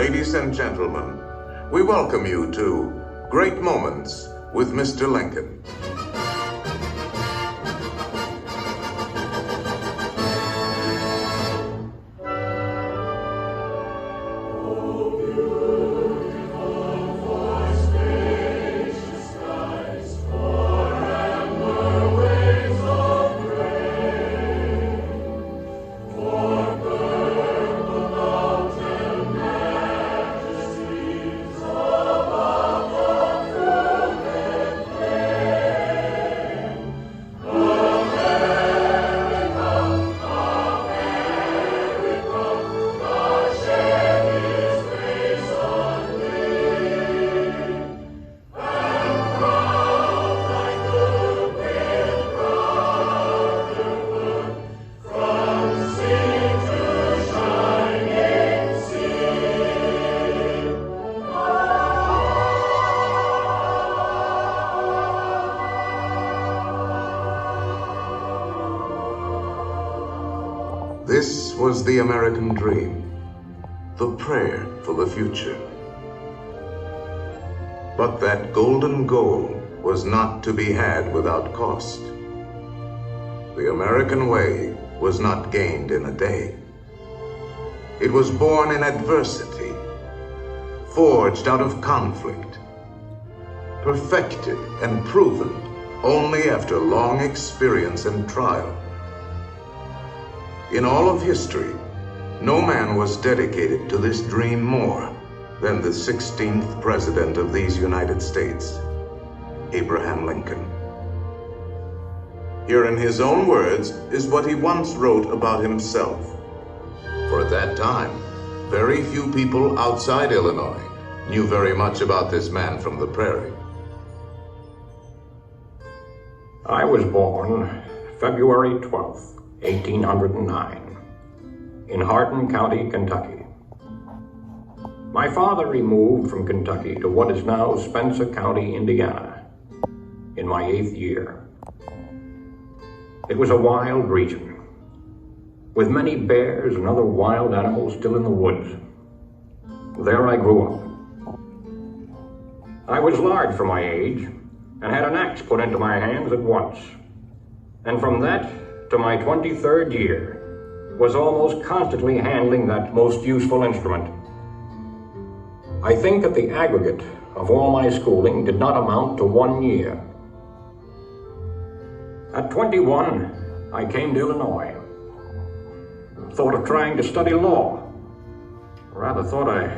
Ladies and gentlemen, we welcome you to Great Moments with Mr. Lincoln. This was the American dream, the prayer for the future. But that golden goal was not to be had without cost. The American way was not gained in a day. It was born in adversity, forged out of conflict, perfected and proven only after long experience and trial. In all of history, no man was dedicated to this dream more than the 16th President of these United States, Abraham Lincoln. Here in his own words is what he once wrote about himself. For at that time, very few people outside Illinois knew very much about this man from the prairie. I was born February 12th. 1809, in Hardin County, Kentucky. My father removed from Kentucky to what is now Spencer County, Indiana, in my 8th year. It was a wild region, with many bears and other wild animals still in the woods. There I grew up. I was large for my age, and had an axe put into my hands at once. And from that to my 23rd year, was almost constantly handling that most useful instrument. I think that the aggregate of all my schooling did not amount to 1 year. At 21, I came to Illinois. Thought of trying to study law. Rather thought I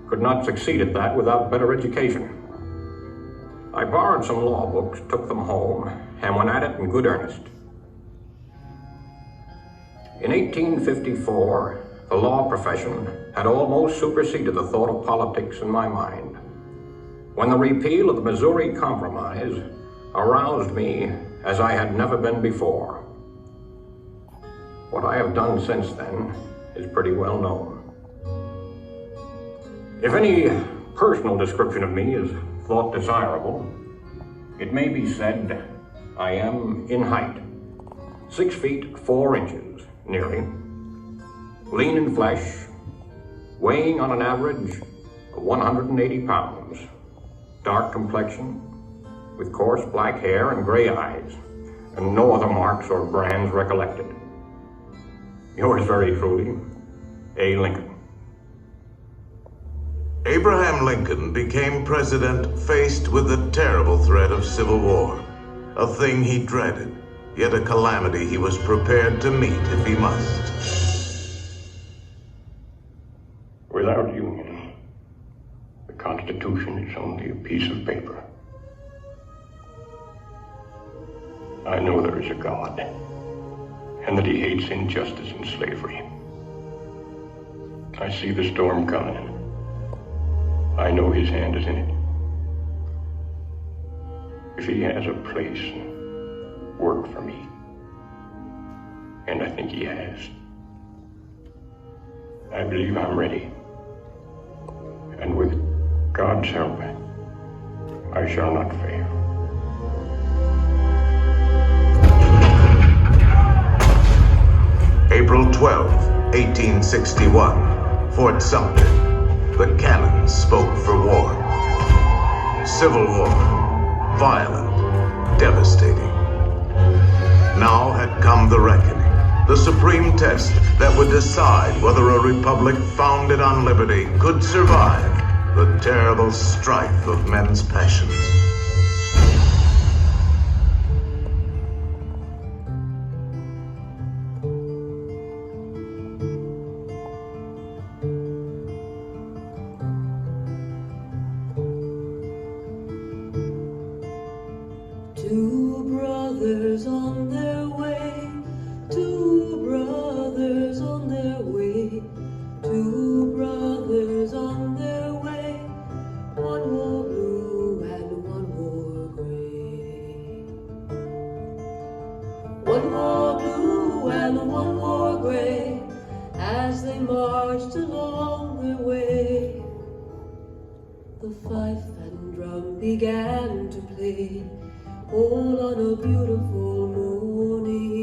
could not succeed at that without better education. I borrowed some law books, took them home, and went at it in good earnest. In 1854, the law profession had almost superseded the thought of politics in my mind, when the repeal of the Missouri Compromise aroused me as I had never been before. What I have done since then is pretty well known. If any personal description of me is thought desirable, it may be said I am in height, 6 feet 4 inches. Nearly, lean in flesh, weighing on an average of 180 pounds, dark complexion, with coarse black hair and gray eyes, and no other marks or brands recollected. Yours very truly, A. Lincoln. Abraham Lincoln became president faced with the terrible threat of civil war, a thing he dreaded, yet a calamity he was prepared to meet if he must. Without union, the Constitution is only a piece of paper. I know there is a God, and that he hates injustice and slavery. I see the storm coming. I know his hand is in it. If he has a place, work for me, and I think he has, I believe I'm ready, and with God's help, I shall not fail. April 12, 1861, Fort Sumter. the cannons spoke for war. Civil war, violent, devastating. Now had come the reckoning, the supreme test that would decide whether a republic founded on liberty could survive the terrible strife of men's passions. Two brothers on their way, two brothers on their way, two brothers on their way, one wore blue and one wore gray. One wore blue and one wore gray, as they marched along their way. The fife and drum began to play, all on a beautiful morning.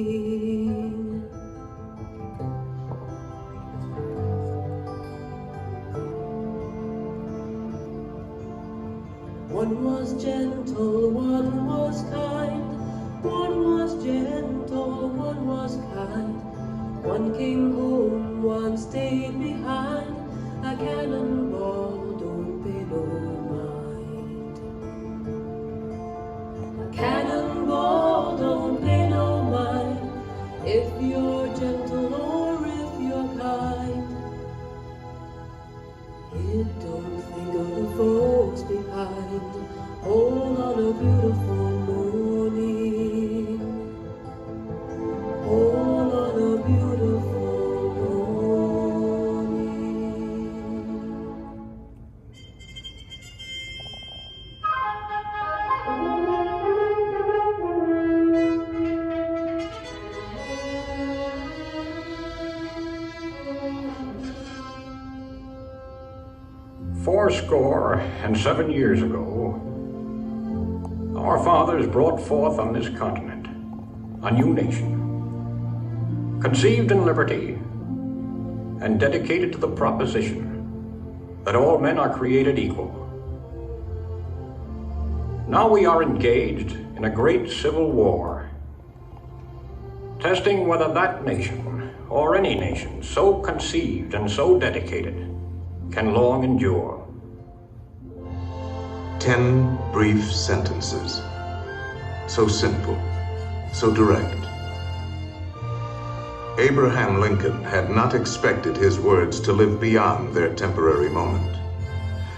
One was gentle, one was kind, one was gentle, one was kind. One came home, one stayed behind. A cannonball don't pay no mind. Cannonball don't pay no mind, if you're gentle or if you're kind. It don't think of the folks behind, all on a beautiful morning, all on a beautiful morning. Fourscore and 7 years ago, our fathers brought forth on this continent a new nation, conceived in liberty and dedicated to the proposition that all men are created equal. Now we are engaged in a great civil war, testing whether that nation, or any nation so conceived and so dedicated, can long endure. 10 brief sentences. So simple, so direct. Abraham Lincoln had not expected his words to live beyond their temporary moment.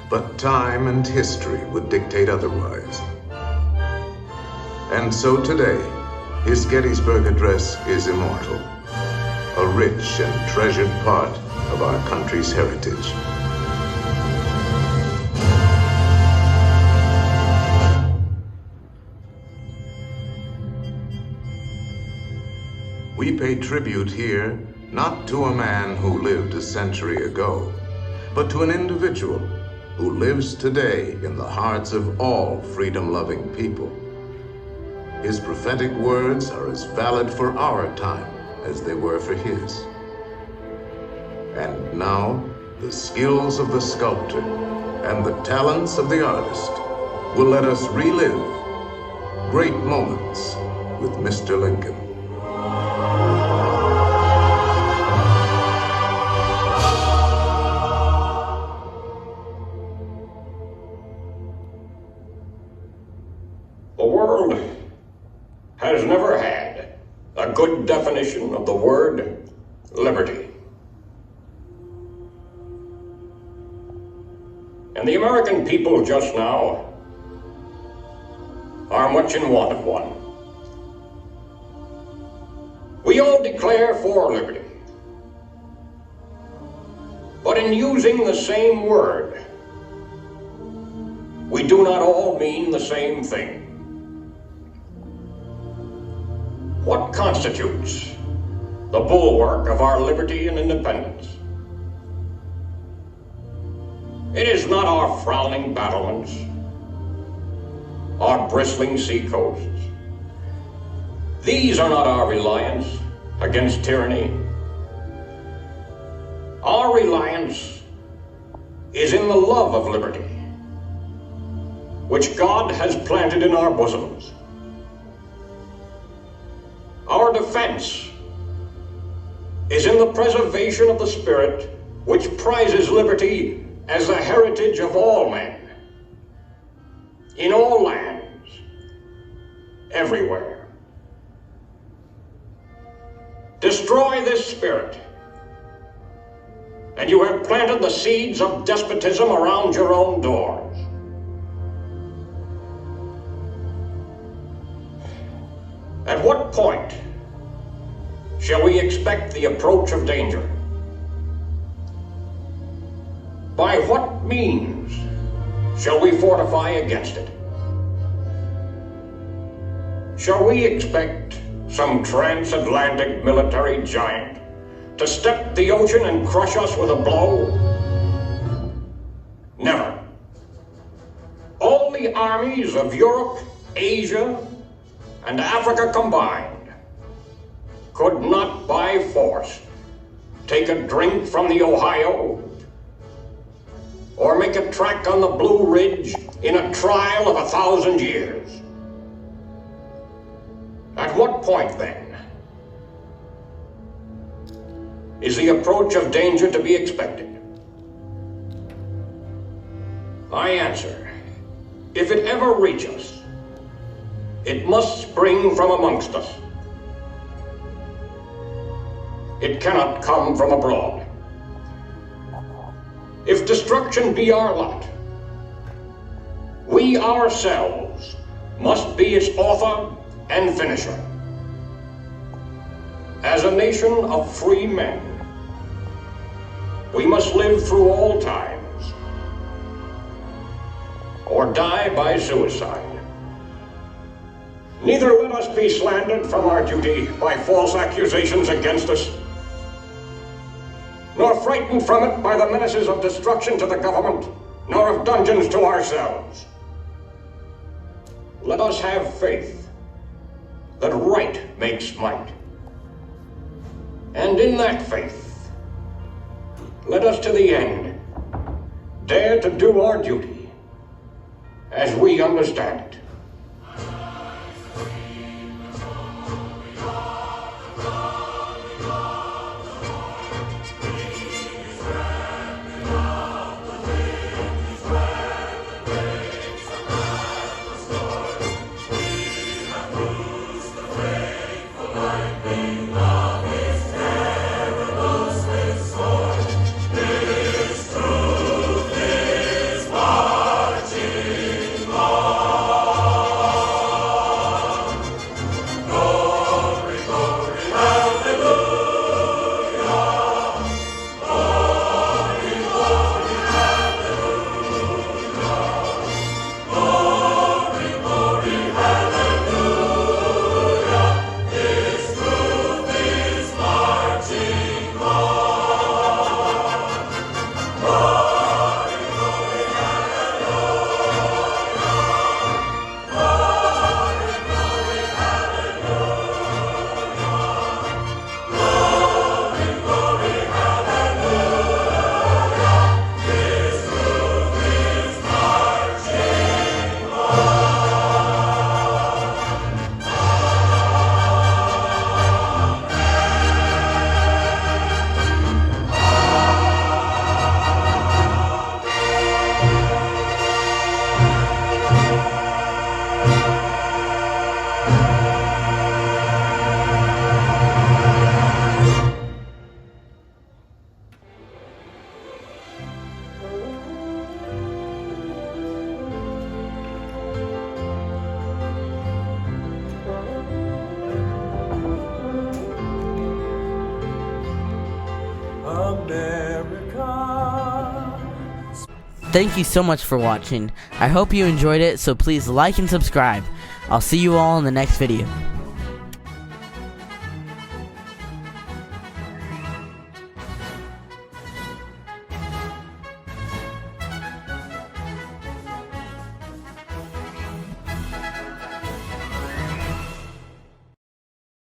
But time and history would dictate otherwise. And so today, his Gettysburg Address is immortal, a rich and treasured part of our country's heritage. We pay tribute here not to a man who lived a century ago, but to an individual who lives today in the hearts of all freedom-loving people. His prophetic words are as valid for our time as they were for his. And now, the skills of the sculptor and the talents of the artist will let us relive great moments with Mr. Lincoln. The world has never had a good definition of the word liberty. And the American people just now are much in want of one. We all declare for liberty, but in using the same word, we do not all mean the same thing. What constitutes the bulwark of our liberty and independence? It is not our frowning battlements, our bristling seacoasts. These are not our reliance against tyranny. Our reliance is in the love of liberty, which God has planted in our bosoms. Our defense is in the preservation of the spirit which prizes liberty as the heritage of all men, in all lands, everywhere. Destroy this spirit, and you have planted the seeds of despotism around your own doors. At what point shall we expect the approach of danger? By what means shall we fortify against it? Shall we expect some transatlantic military giant to step the ocean and crush us with a blow? Never. All the armies of Europe, Asia, and Africa combined could not by force take a drink from the Ohio or make a track on the Blue Ridge in a trial of 1,000 years. At what point, then, is the approach of danger to be expected? I answer, if it ever reach us, it must spring from amongst us. It cannot come from abroad. If destruction be our lot, we ourselves must be its author and finisher. As a nation of free men, we must live through all times, or die by suicide. Neither let us be slandered from our duty by false accusations against us, nor frightened from it by the menaces of destruction to the government, nor of dungeons to ourselves. Let us have faith that right makes might. And in that faith, let us to the end dare to do our duty as we understand it. Thank you so much for watching. I hope you enjoyed it, so please like and subscribe. I'll see you all in the next video.